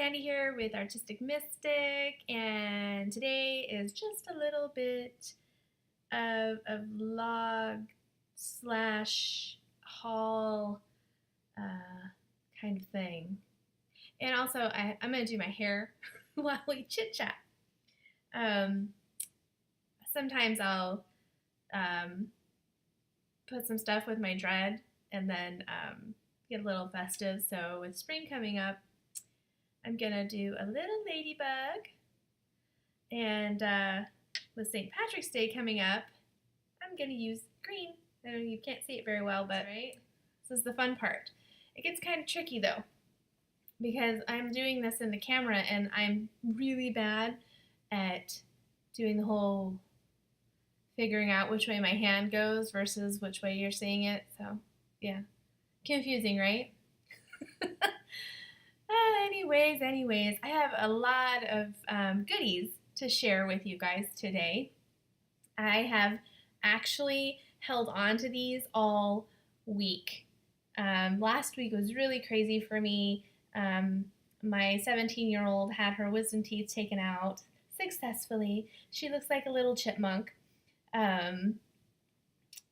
Sandy here with Artistic Mystic, and today is just a little bit of a vlog slash haul kind of thing. And also, I'm going to do my hair while we chit chat. Sometimes I'll put some stuff with my dread and then get a little festive. So with spring coming up, I'm gonna do a little ladybug, and with St. Patrick's Day coming up, I'm gonna use green. I know you can't see it very well, but right, this is the fun part. It gets kind of tricky though, because I'm doing this in the camera and I'm really bad at doing the whole figuring out which way my hand goes versus which way you're seeing it. So yeah, confusing, right? Anyways, I have a lot of goodies to share with you guys today. I have actually held on to these all week. Last week was really crazy for me. My 17-year-old had her wisdom teeth taken out successfully. She looks like a little chipmunk,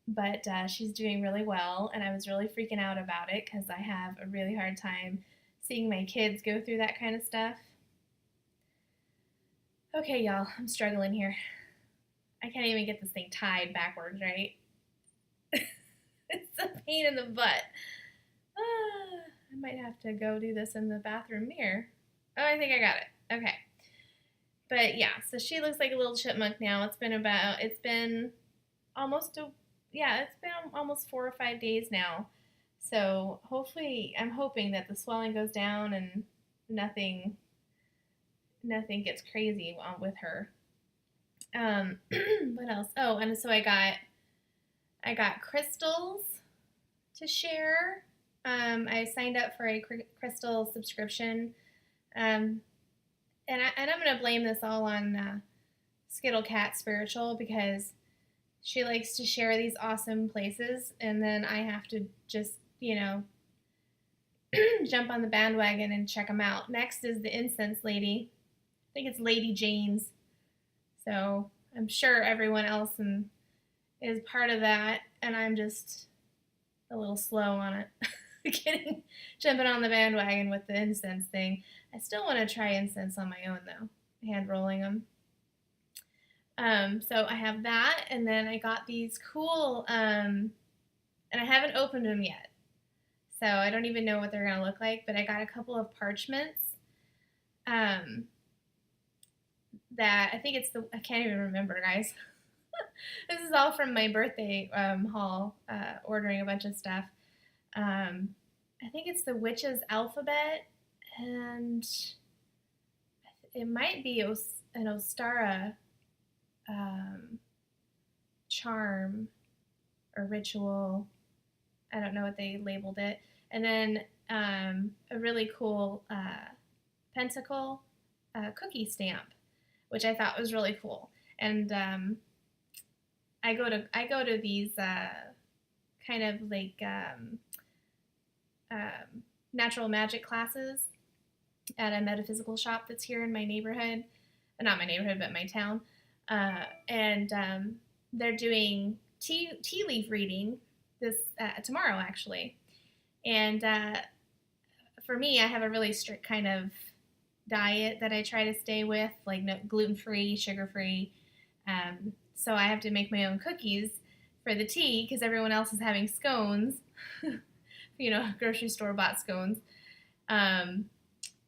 but she's doing really well, and I was really freaking out about it because I have a really hard time seeing my kids go through that kind of stuff. Okay, y'all, I'm struggling here. I can't even get this thing tied backwards, right? It's a pain in the butt. I might have to go do this in the bathroom mirror. Oh, I think I got it. Okay. But yeah, so she looks like a little chipmunk now. It's been almost 4 or 5 days now. So hopefully, I'm hoping that the swelling goes down and nothing gets crazy with her. What else? Oh, and so I got crystals to share. I signed up for a crystal subscription, and I'm gonna blame this all on Skittle Cat Spiritual, because she likes to share these awesome places, and then I have to just, jump on the bandwagon and check them out. Next is the incense lady. I think it's Lady Jane's. So I'm sure everyone else is part of that, and I'm just a little slow on it. Jumping on the bandwagon with the incense thing. I still want to try incense on my own though, hand rolling them. So I have that, and then I got these cool, and I haven't opened them yet. So I don't even know what they're going to look like, but I got a couple of parchments that I think I can't even remember, guys. This is all from my birthday haul, ordering a bunch of stuff. I think it's the Witch's Alphabet, and it might be an Ostara charm or ritual. I don't know what they labeled it. And then a really cool pentacle cookie stamp, which I thought was really cool. And I go to these kind of like natural magic classes at a metaphysical shop that's here in my neighborhood. Not my neighborhood, but my town. And they're doing tea leaf reading this tomorrow, actually. And for me, I have a really strict kind of diet that I try to stay with, like no gluten-free, sugar-free. So I have to make my own cookies for the tea because everyone else is having scones, grocery store bought scones. And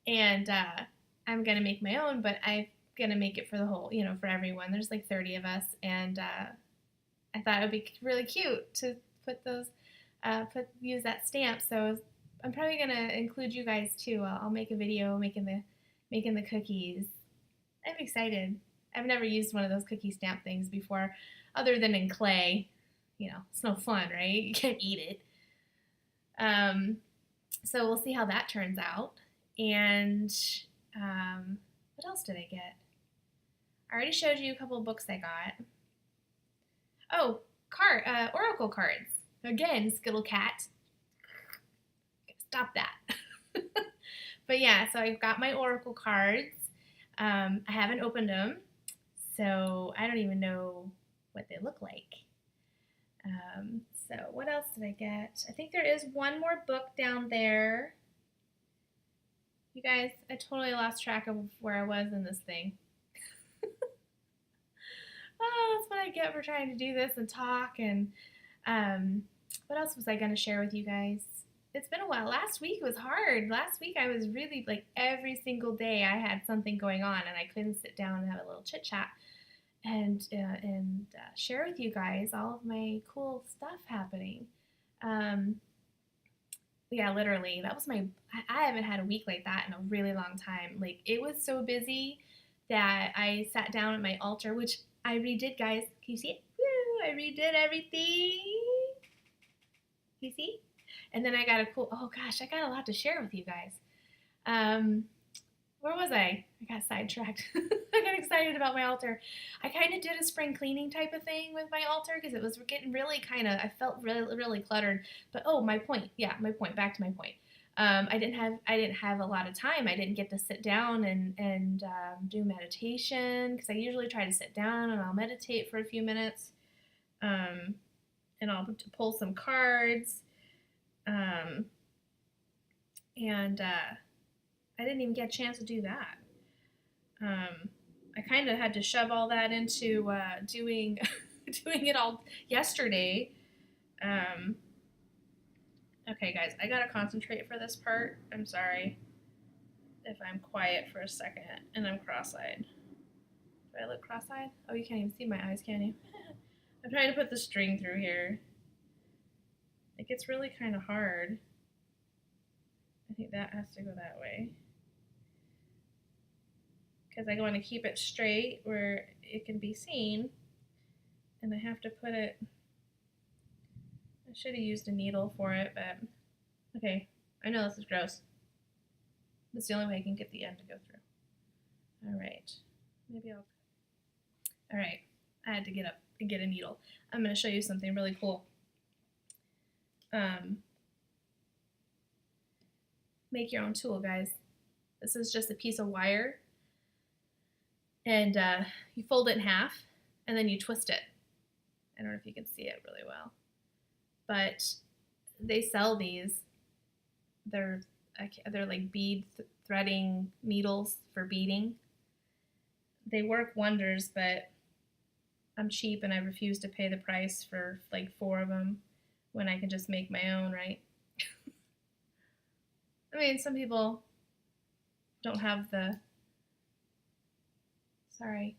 I'm gonna make my own, but I'm gonna make it for the whole, for everyone. There's like 30 of us, and I thought it would be really cute to put those, use that stamp. So I'm probably gonna include you guys too. I'll make a video making the cookies. I'm excited. I've never used one of those cookie stamp things before, other than in clay. It's no fun, right? You can't eat it. So we'll see how that turns out. And what else did I get? I already showed you a couple of books I got. Oh, oracle cards. Again, Skittle Cat. Stop that. But yeah, so I've got my oracle cards. I haven't opened them, so I don't even know what they look like. So what else did I get? I think there is one more book down there. You guys, I totally lost track of where I was in this thing. Oh, that's what I get for trying to do this and talk. And what else was I going to share with you guys? It's been a while. Last week was hard. Last week I was really like every single day I had something going on and I couldn't sit down and have a little chit chat and share with you guys all of my cool stuff happening. Yeah, literally, that was I haven't had a week like that in a really long time. Like, it was so busy that I sat down at my altar, which I redid, guys. Can you see it? Woo! I redid everything. Can you see? And then I got oh gosh, I got a lot to share with you guys. Where was I? I got sidetracked. I got excited about my altar. I kind of did a spring cleaning type of thing with my altar because it was getting really I felt really, really cluttered. But my point. Yeah, my point. Back to my point. I didn't have a lot of time. I didn't get to sit down and do meditation because I usually try to sit down and I'll meditate for a few minutes, and I'll pull some cards, and I didn't even get a chance to do that. I kind of had to shove all that into doing it all yesterday. Okay, guys, I gotta concentrate for this part. I'm sorry if I'm quiet for a second and I'm cross-eyed. Do I look cross-eyed? Oh, you can't even see my eyes, can you? I'm trying to put the string through here. It gets really kind of hard. I think that has to go that way. Because I want to keep it straight where it can be seen. And I have to put it, I should have used a needle for it, but okay, I know this is gross. That's the only way I can get the end to go through. All right, all right, I had to get up and get a needle. I'm going to show you something really cool. Make your own tool, guys. This is just a piece of wire. And you fold it in half, and then you twist it. I don't know if you can see it really well, but they sell these. They're like bead threading needles for beading. They work wonders, but I'm cheap and I refuse to pay the price for like 4 of them when I can just make my own, right? I mean, some people don't have the... Sorry,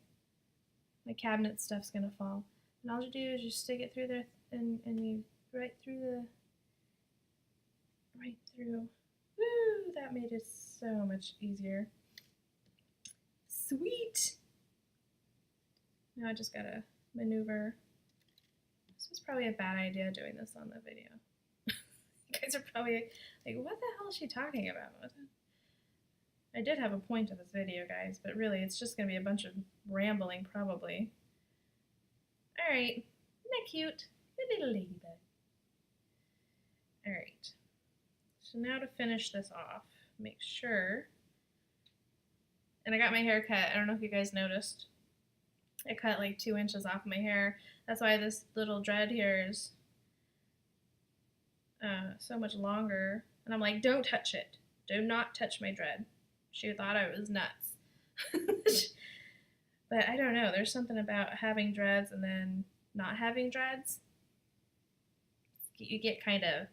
my cabinet stuff's gonna fall. And all you do is just stick it through there and you right through. Woo! That made it so much easier. Sweet! Now I just gotta maneuver. This was probably a bad idea doing this on the video. You guys are probably like, what the hell is she talking about? I did have a point of this video, guys, but really it's just going to be a bunch of rambling, probably. Alright, isn't that cute? A little ladybug. Alright, so now to finish this off, make sure, and I got my hair cut. I don't know if you guys noticed. I cut like 2 inches off my hair. That's why this little dread here is so much longer. And I'm like, don't touch it. Do not touch my dread. She thought I was nuts. But I don't know. There's something about having dreads and then not having dreads. You get kind of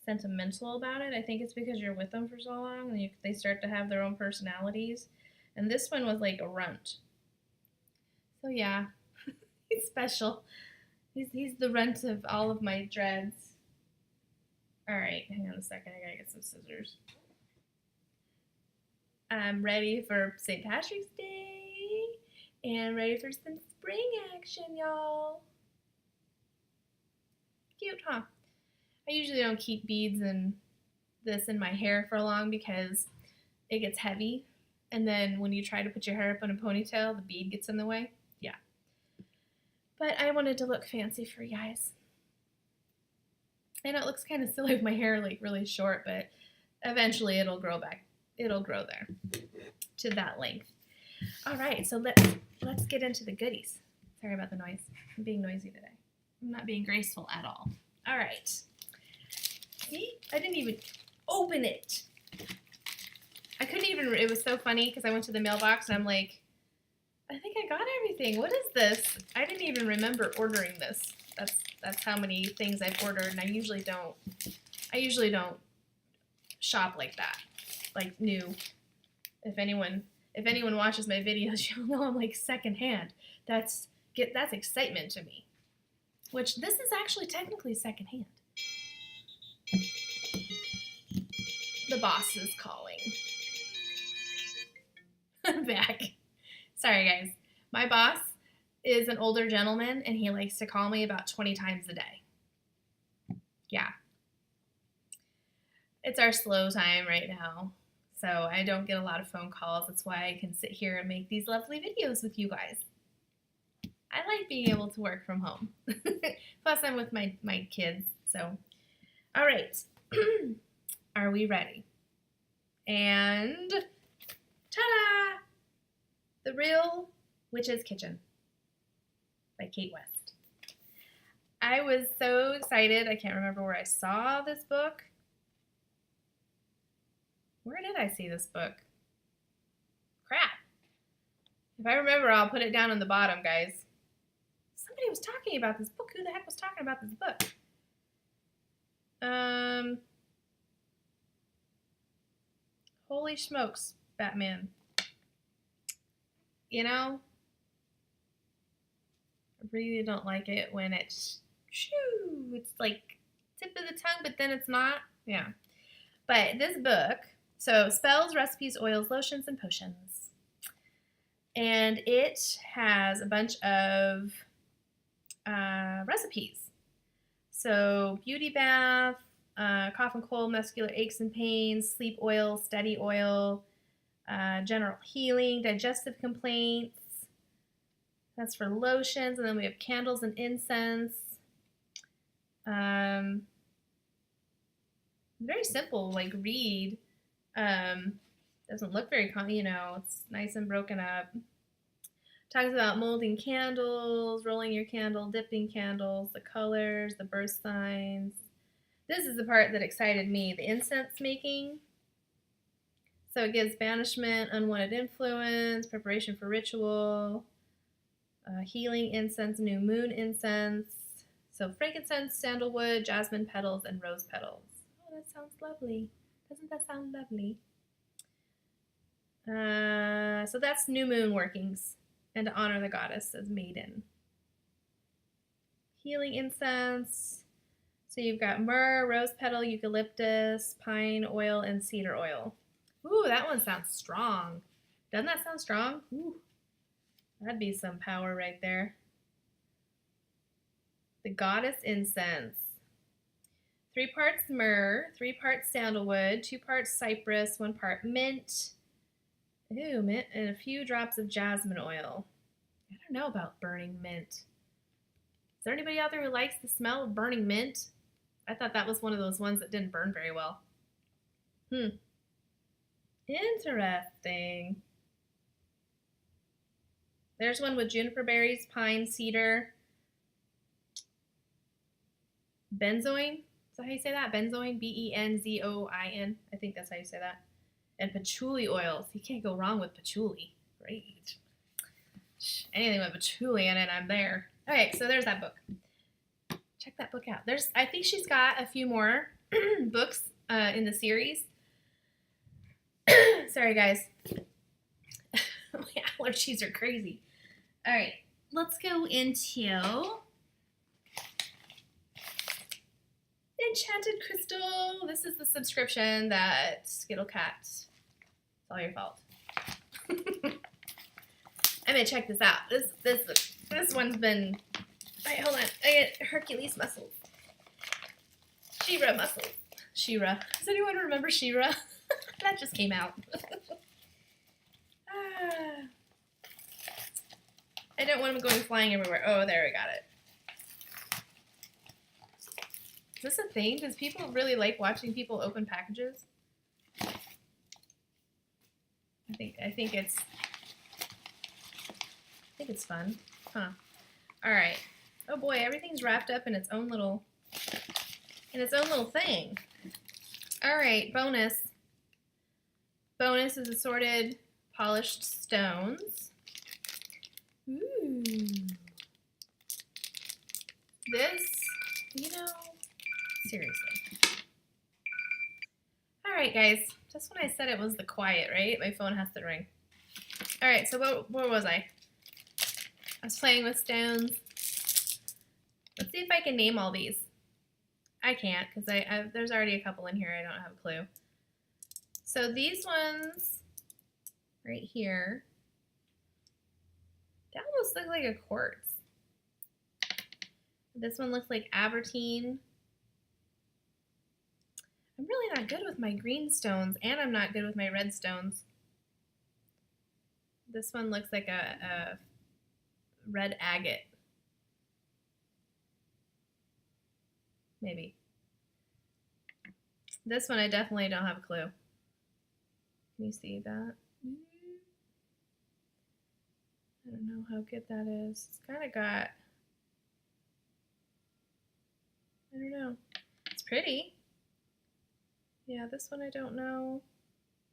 sentimental about it. I think it's because you're with them for so long and they start to have their own personalities. And this one was like a runt. So yeah, he's special. He's the runt of all of my dreads. Alright, hang on a second. I gotta get some scissors. I'm ready for St. Patrick's Day and ready for some spring action, y'all. Cute, huh? I usually don't keep beads and this in my hair for long because it gets heavy. And then when you try to put your hair up in a ponytail, the bead gets in the way. Yeah. But I wanted to look fancy for you guys. I know it looks kind of silly with my hair like really short, but eventually it'll grow back it'll grow there to that length. All right, so let's get into the goodies. Sorry about the noise. I'm being noisy today. I'm not being graceful at all. All right. See, I didn't even open it. I couldn't even, it was so funny because I went to the mailbox and I'm like, I think I got everything. What is this? I didn't even remember ordering this. That's how many things I've ordered, and I usually don't shop like that, like new. If anyone watches my videos, you'll know I'm like secondhand. That's excitement to me. Which this is actually technically secondhand. The boss is calling. I'm back. Sorry, guys. My boss is an older gentleman, and he likes to call me about 20 times a day. Yeah. It's our slow time right now, so I don't get a lot of phone calls. That's why I can sit here and make these lovely videos with you guys. I like being able to work from home. Plus, I'm with my kids, so. All right. Are we ready? And ta-da! The Real Witch's Kitchen by Kate West. I was so excited. I can't remember where I saw this book. Where did I see this book? Crap. If I remember, I'll put it down on the bottom, guys. Somebody was talking about this book. Who the heck was talking about this book? Holy smokes, Batman. You know, I really don't like it when it's like tip of the tongue, but then it's not. Yeah. But this book, so spells, recipes, oils, lotions, and potions. And it has a bunch of recipes. So beauty bath, cough and cold, muscular aches and pains, sleep oil, steady oil, general healing, digestive complaints. That's for lotions. And then we have candles and incense. Very simple, like read. Doesn't look very it's nice and broken up. Talks about molding candles, rolling your candle, dipping candles, the colors, the birth signs. This is the part that excited me, the incense making. So it gives banishment, unwanted influence, preparation for ritual, healing incense, new moon incense. So frankincense, sandalwood, jasmine petals, and rose petals. Oh, that sounds lovely. Doesn't that sound lovely? So that's new moon workings, and to honor the goddess as maiden. Healing incense. So you've got myrrh, rose petal, eucalyptus, pine oil, and cedar oil. Ooh, that one sounds strong. Doesn't that sound strong? Ooh, that'd be some power right there. The goddess incense. 3 parts myrrh, 3 parts sandalwood, 2 parts cypress, 1 part mint. Ooh, mint, and a few drops of jasmine oil. I don't know about burning mint. Is there anybody out there who likes the smell of burning mint? I thought that was one of those ones that didn't burn very well. Interesting. There's one with juniper berries, pine, cedar, benzoin. Is that how you say that? Benzoin, B-E-N-Z-O-I-N. I think that's how you say that. And patchouli oils. You can't go wrong with patchouli. Great. Anything with patchouli in it, I'm there. All right, so there's that book. Check that book out. I think she's got a few more books in the series. Sorry, guys. My allergies are crazy. All right, let's go into Enchanted Crystal. This is the subscription that Skittlecat. It's all your fault. I'm gonna check this out. This one's been. All right, hold on. I get Hercules muscles. She-Ra muscles. She-Ra. Does anyone remember She-Ra? That just came out. I don't want them going flying everywhere. Oh, there, I got it. Is this a thing? Does people really like watching people open packages? I think it's fun. Huh. All right. Oh boy, everything's wrapped up in its own little thing. All right, bonus. Bonus is assorted polished stones. Ooh. This, seriously. All right, guys. Just when I said it was the quiet, right? My phone has to ring. All right, so where was I? I was playing with stones. Let's see if I can name all these. I can't because there's already a couple in here. I don't have a clue. So these ones right here, they almost look like a quartz. This one looks like Abertine. I'm really not good with my green stones, and I'm not good with my red stones. This one looks like a red agate. Maybe. This one I definitely don't have a clue. Can you see that? I don't know how good that is. It's kind of got, I don't know. It's pretty. Yeah, this one I don't know.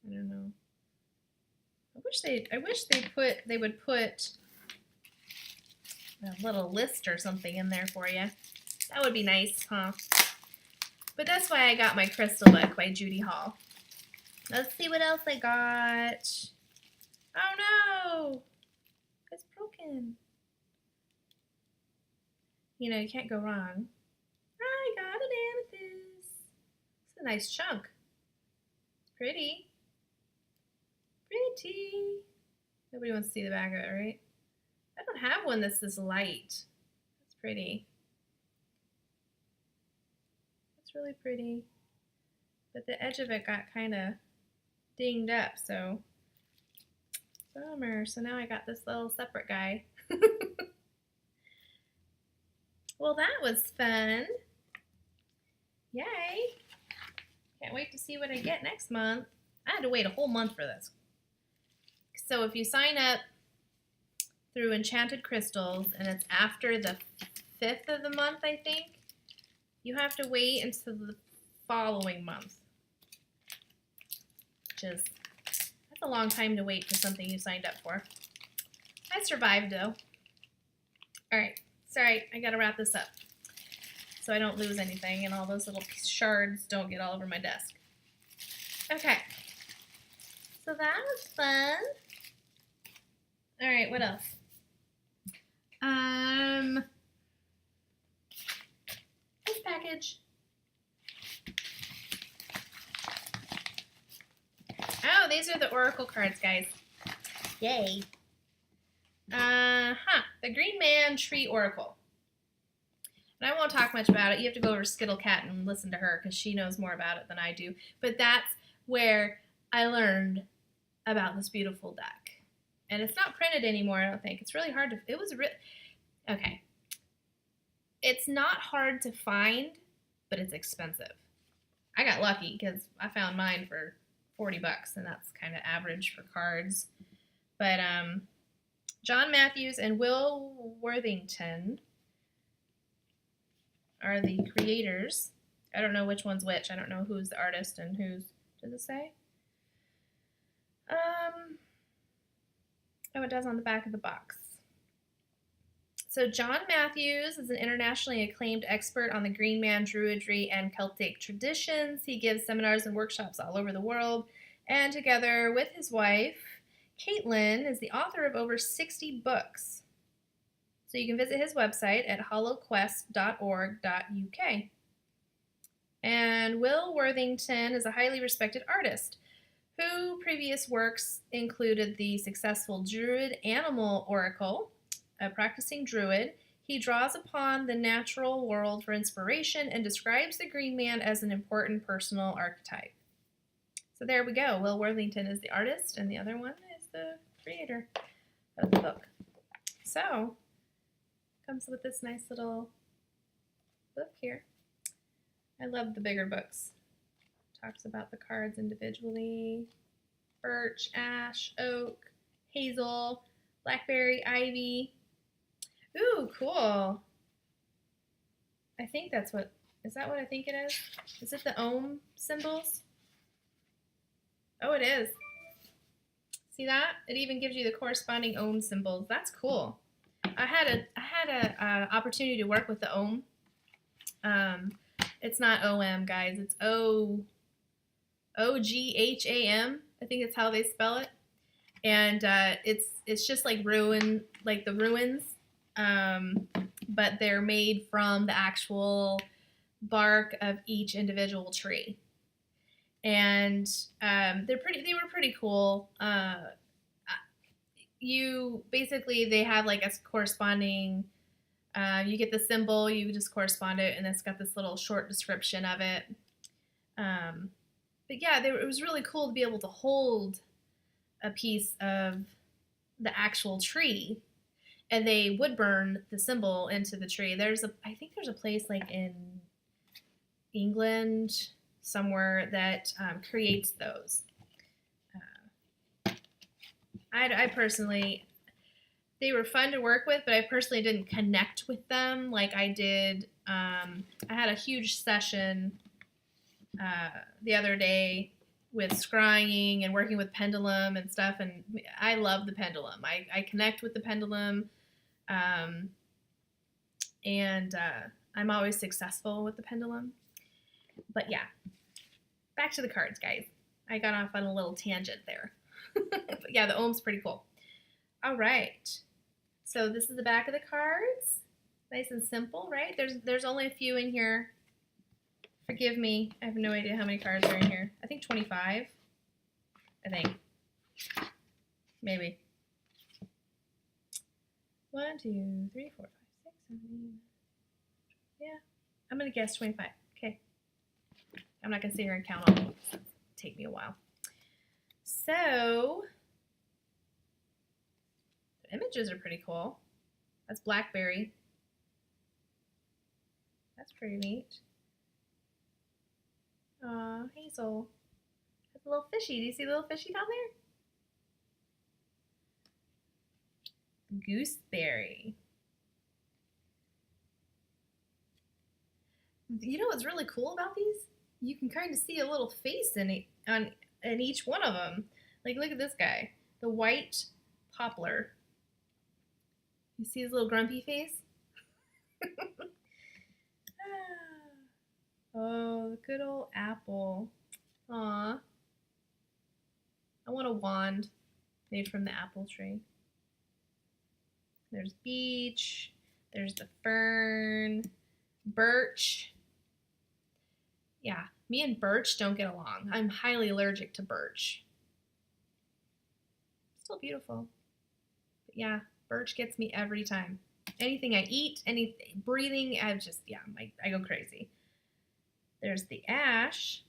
I don't know. I wish they would put a little list or something in there for you. That would be nice, huh? But that's why I got my crystal book by Judy Hall. Let's see what else I got. Oh no! It's broken. You know, you can't go wrong. I got an amethyst. It's a nice chunk. It's pretty. Pretty. Nobody wants to see the back of it, right? I don't have one that's this light. It's pretty. It's really pretty. But the edge of it got kind of dinged up, so bummer. So now I got this little separate guy. Well, that was fun. Yay. Can't wait to see what I get next month. I had to wait a whole month for this. So if you sign up through Enchanted Crystals and it's after the 5th of the month, I think, you have to wait until the following month. Which is, that's a long time to wait for something you signed up for. I survived though. Alright, sorry, I gotta wrap this up so I don't lose anything and all those little shards don't get all over my desk. Okay, so that was fun. Alright, what else? This package. Oh, these are the oracle cards, guys. Yay. The Green Man Tree Oracle. And I won't talk much about it. You have to go over to Skittle Cat and listen to her because she knows more about it than I do. But that's where I learned about this beautiful deck. And it's not printed anymore, I don't think. It's really hard to, okay. It's not hard to find, but it's expensive. I got lucky because I found mine for $40, and that's kind of average for cards. But John Matthews and Will Worthington are the creators. I don't know which one's which. I don't know who's the artist and who's, does it say? Oh, it does on the back of the box. So John Matthews is an internationally acclaimed expert on the Green Man, Druidry, and Celtic traditions. He gives seminars and workshops all over the world. And together with his wife, Caitlin, is the author of over 60 books. So you can visit his website at hollowquest.org.uk. And Will Worthington is a highly respected artist whose previous works included the successful Druid Animal Oracle. A practicing Druid, he draws upon the natural world for inspiration and describes the Green Man as an important personal archetype. So there we go. Will Worthington is the artist, and the other one is the creator of the book. So, comes with this nice little book here. I love the bigger books. Talks about the cards individually. birch, ash, oak, hazel, blackberry, ivy. Ooh, cool. I think that's what, is that what I think it is? Is it the ohm symbols? Oh, it is. See that? It even gives you the corresponding ohm symbols. That's cool. I had a opportunity to work with the ohm. It's not OM, guys. It's OGHAM. I think it's how they spell it. And it's just like ruin, like the ruins, but they're made from the actual bark of each individual tree. And they were pretty cool. They have like a corresponding, you get the symbol, you just correspond it, and it's got this little short description of it. But yeah, it was really cool to be able to hold a piece of the actual tree, and they would burn the symbol into the tree. I think there's a place like in England somewhere that creates those. I personally, they were fun to work with, but I personally didn't connect with them like I did. I had a huge session the other day with scrying and working with pendulum and stuff, and I love the pendulum. I connect with the pendulum, and I'm always successful with the pendulum. But yeah, back to the cards, guys. I got off on a little tangent there. But yeah, the ohm's pretty cool. All right. So this is the back of the cards. Nice and simple, right? There's only a few in here. Forgive me. I have no idea how many cards are in here. I think 25. I think. Maybe. 1, 2, 3, 4, 5, 6, 7, 8. Yeah. I'm going to guess 25. Okay. I'm not going to sit here and count all of them. It'll take me a while. So, the images are pretty cool. That's blackberry. That's pretty neat. Aw, hazel. That's a little fishy. Do you see the little fishy down there? Gooseberry. You know what's really cool about these? You can kind of see a little face in each one of them. Like, look at this guy, the white poplar. You see his little grumpy face? Oh, the good old apple. Aw. I want a wand made from the apple tree. There's beech. There's the fern. Birch. Yeah, me and birch don't get along. I'm highly allergic to birch. Still beautiful. But yeah, birch gets me every time. Anything I eat, anything breathing, I go crazy. There's the ash.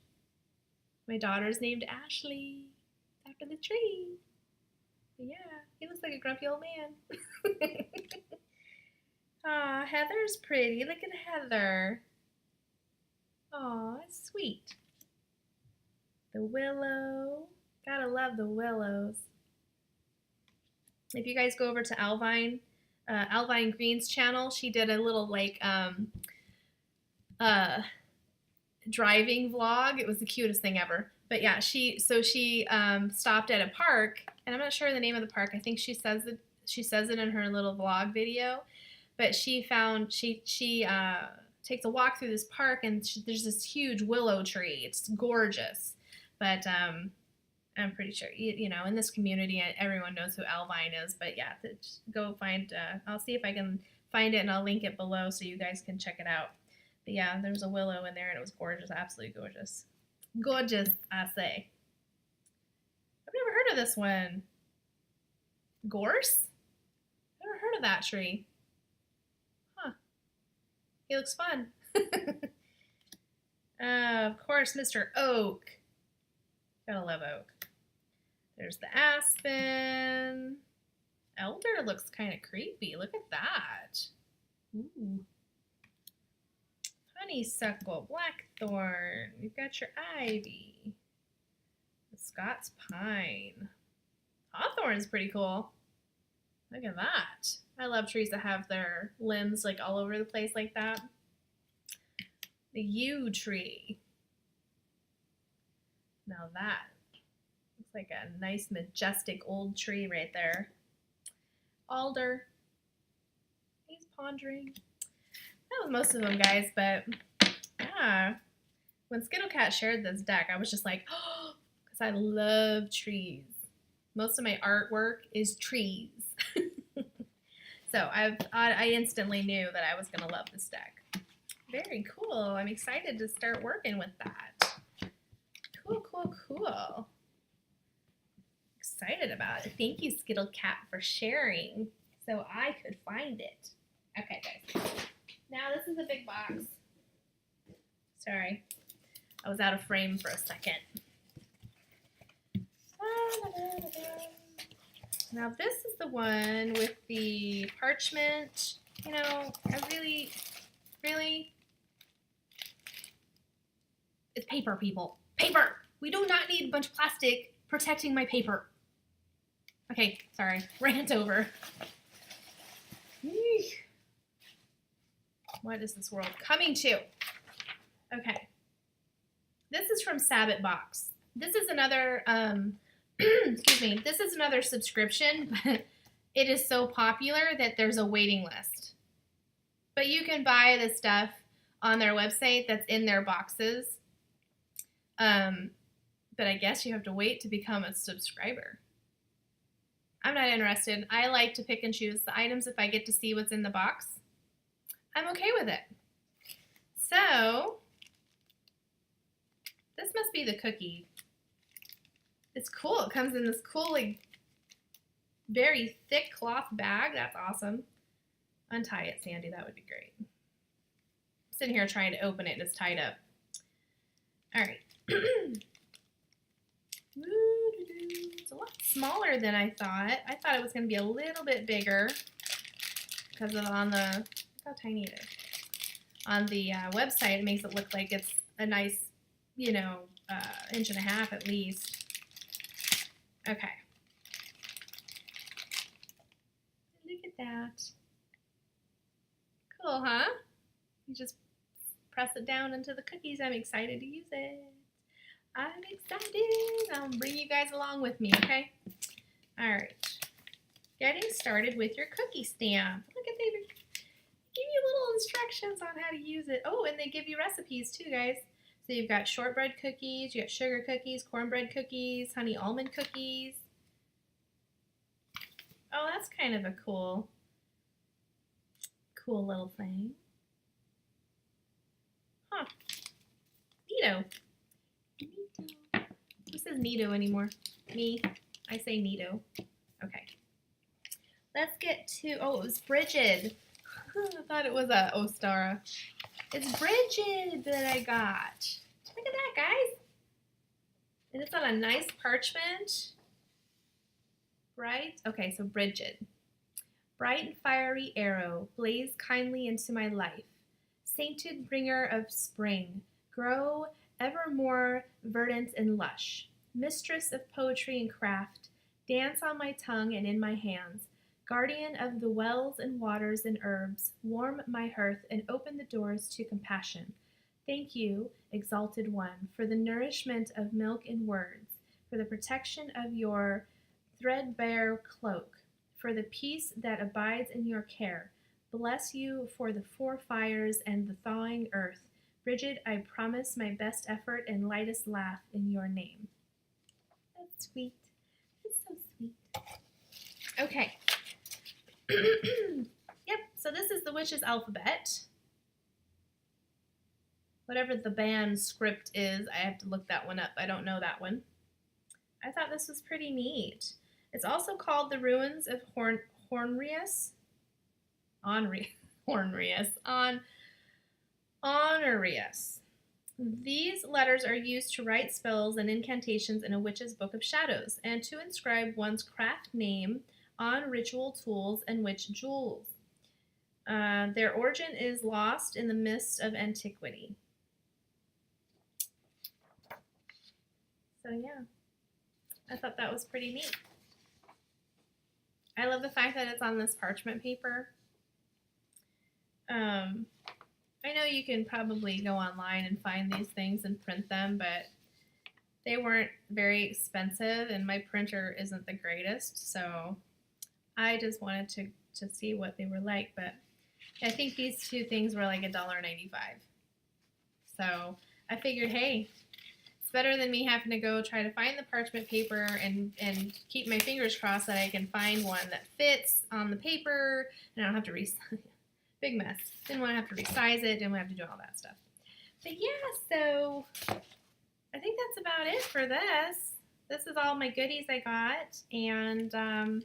My daughter's named Ashley after the tree. But yeah, he looks like a grumpy old man. Aw, Heather's pretty. Look at Heather. Aw, it's sweet. The willow. Gotta love the willows. If you guys go over to Alvine Green's channel, she did a little driving vlog. It was the cutest thing ever. But yeah, she stopped at a park, and I'm not sure the name of the park. I think she says it in her little vlog video. But she takes a walk through this park, and there's this huge willow tree. It's gorgeous. But I'm pretty sure, in this community, everyone knows who Alvine is. But yeah, go find, I'll see if I can find it, and I'll link it below so you guys can check it out. But yeah, there was a willow in there, and it was gorgeous, absolutely gorgeous. Gorgeous, I say. I've never heard of this one. Gorse? I've never heard of that tree. Huh. He looks fun. Of course, Mr. Oak. Gotta love oak. There's the aspen. Elder looks kind of creepy. Look at that. Ooh. Honeysuckle, blackthorn. You've got your ivy. The Scots pine. Hawthorn's pretty cool. Look at that. I love trees that have their limbs like all over the place like that. The yew tree. Now that looks like a nice majestic old tree right there. Alder. He's pondering. That was most of them, guys, but yeah. When Skittlecat shared this deck, I was just like, oh, because I love trees. Most of my artwork is trees. So I instantly knew that I was going to love this deck. Very cool. I'm excited to start working with that. Cool, cool, cool. Excited about it. Thank you, Skittlecat, for sharing so I could find it. Okay, guys. Now this is a big box. Sorry. I was out of frame for a second. Now this is the one with the parchment. You know, I really, it's paper, people. Paper! We do not need a bunch of plastic protecting my paper. Okay, sorry. Rant over. Eesh. What is this world coming to? Okay. This is from Sabbath Box. This is another, excuse me, this is another subscription, but it is so popular that there's a waiting list. But you can buy the stuff on their website that's in their boxes. But I guess you have to wait to become a subscriber. I'm not interested. I like to pick and choose the items if I get to see what's in the box. I'm okay with it. So, this must be the cookie. It's cool. It comes in this cool, like, very thick cloth bag. That's awesome. Untie it, Sandy. That would be great. I'm sitting here trying to open it and it's tied up. All right. It's a lot smaller than I thought. I thought it was going to be a little bit bigger because of on the, look how tiny it is. On the website, it makes it look like it's a nice, you know, inch and a half at least. Okay. Look at that. Cool, huh? You just press it down into the cookies. I'm excited to use it. I'm excited. I'll bring you guys along with me, okay? All right. Getting started with your cookie stamp. Look at they give you little instructions on how to use it. Oh, and they give you recipes too, guys. So you've got shortbread cookies, you got sugar cookies, cornbread cookies, honey almond cookies. Oh, that's kind of a cool little thing. Huh. Neato. Who says neato anymore? Me. I say neato. Okay. Let's get to, oh, it was Bridget. I thought it was a Ostara. It's Bridget that I got. Look at that, guys. And it's on a nice parchment. Bright. Okay, so Bridget. Bright and fiery arrow, blaze kindly into my life. Sainted bringer of spring, grow evermore verdant and lush. Mistress of poetry and craft, dance on my tongue and in my hands. Guardian of the wells and waters and herbs, warm my hearth and open the doors to compassion. Thank you, exalted one, for the nourishment of milk and words, for the protection of your threadbare cloak, for the peace that abides in your care. Bless you for the four fires and the thawing earth. Bridget, I promise my best effort and lightest laugh in your name. That's sweet. That's so sweet. Okay. Yep, so this is the witch's alphabet. Whatever the band script is, I have to look that one up. I don't know that one. I thought this was pretty neat. It's also called the Ruins of Honorius. These letters are used to write spells and incantations in a witch's book of shadows, and to inscribe one's craft name on ritual tools and witch jewels. Their origin is lost in the mist of antiquity. So yeah. I thought that was pretty neat. I love the fact that it's on this parchment paper. I know you can probably go online and find these things and print them, but they weren't very expensive, and my printer isn't the greatest, so I just wanted to see what they were like. But I think these two things were like $1.95. So I figured, hey, it's better than me having to go try to find the parchment paper and keep my fingers crossed that I can find one that fits on the paper and I don't have to resize. Big mess. Didn't want to have to resize it. Didn't want to have to do all that stuff. But yeah, so I think that's about it for this. This is all my goodies I got, and I'm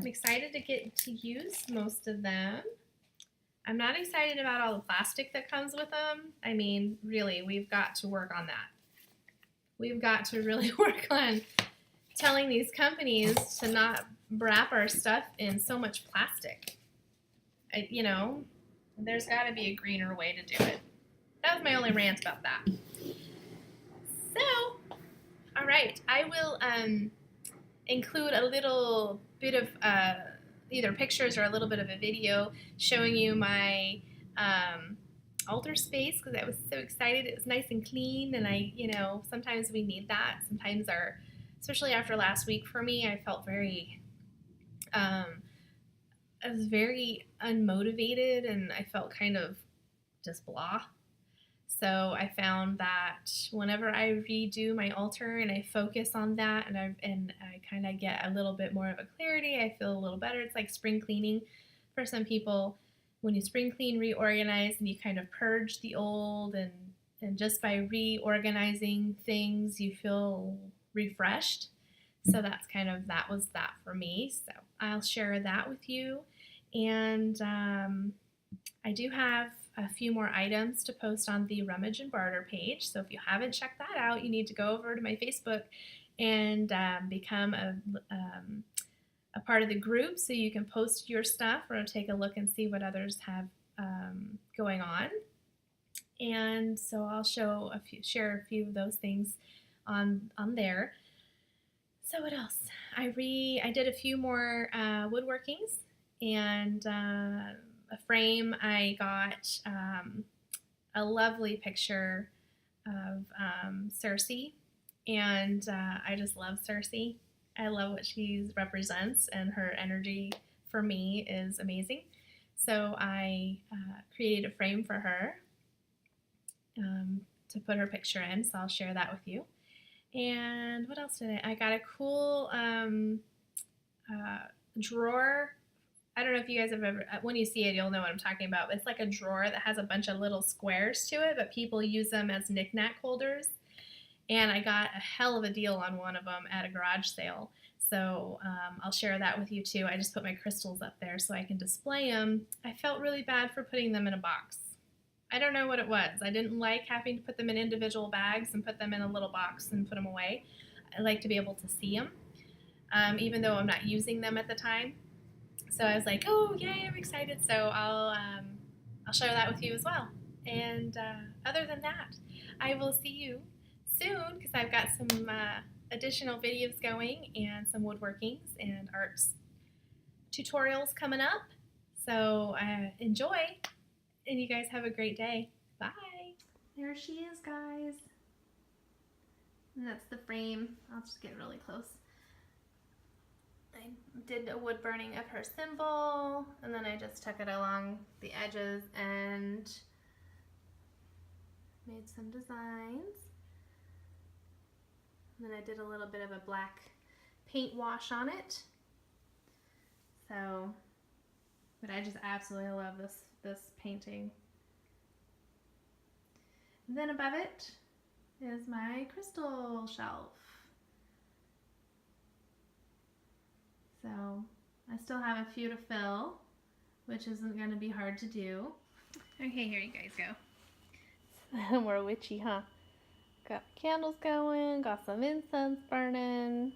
excited to get to use most of them. I'm not excited about all the plastic that comes with them. I mean, really, we've got to work on that. We've got to really work on telling these companies to not wrap our stuff in so much plastic. You know, there's got to be a greener way to do it. That was my only rant about that. So, all right, I will include a little bit of either pictures or a little bit of a video showing you my altar space, because I was so excited. It was nice and clean, and sometimes we need that. Sometimes especially after last week for me, I felt I was very unmotivated, and I felt kind of just blah. So I found that whenever I redo my altar and I focus on that, and I kind of get a little bit more of a clarity, I feel a little better. It's like spring cleaning for some people. When you spring clean, reorganize, and you kind of purge the old, and just by reorganizing things, you feel refreshed. So that was that for me. So I'll share that with you. And I do have a few more items to post on the Rummage and Barter page. So if you haven't checked that out, you need to go over to my Facebook and become a part of the group, so you can post your stuff or take a look and see what others have going on. And so I'll share a few of those things on there. So what else? I did a few more woodworkings, and a frame. I got a lovely picture of Cersei, and I just love Cersei. I love what she represents, and her energy for me is amazing. So I created a frame for her to put her picture in, so I'll share that with you. And what else did I got a cool drawer. I don't know if you guys have ever, when you see it, you'll know what I'm talking about. It's like a drawer that has a bunch of little squares to it, but people use them as knick-knack holders. And I got a hell of a deal on one of them at a garage sale. So I'll share that with you too. I just put my crystals up there so I can display them. I felt really bad for putting them in a box. I don't know what it was. I didn't like having to put them in individual bags and put them in a little box and put them away. I like to be able to see them, even though I'm not using them at the time. So I was like, oh, yay, I'm excited. So I'll share that with you as well. And other than that, I will see you soon, because I've got some additional videos going and some woodworkings and arts tutorials coming up. So enjoy, and you guys have a great day. Bye. There she is, guys. And that's the frame. I'll just get really close. I did a wood burning of her symbol, and then I just took it along the edges and made some designs. And then I did a little bit of a black paint wash on it. So, but I just absolutely love this painting. And then above it is my crystal shelf. So I still have a few to fill, which isn't going to be hard to do. Okay, here you guys go. More witchy, huh? Got candles going, got some incense burning.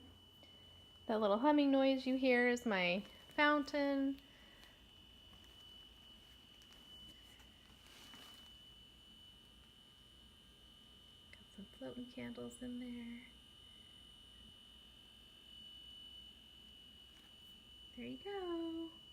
That little humming noise you hear is my fountain. Got some floating candles in there. There you go.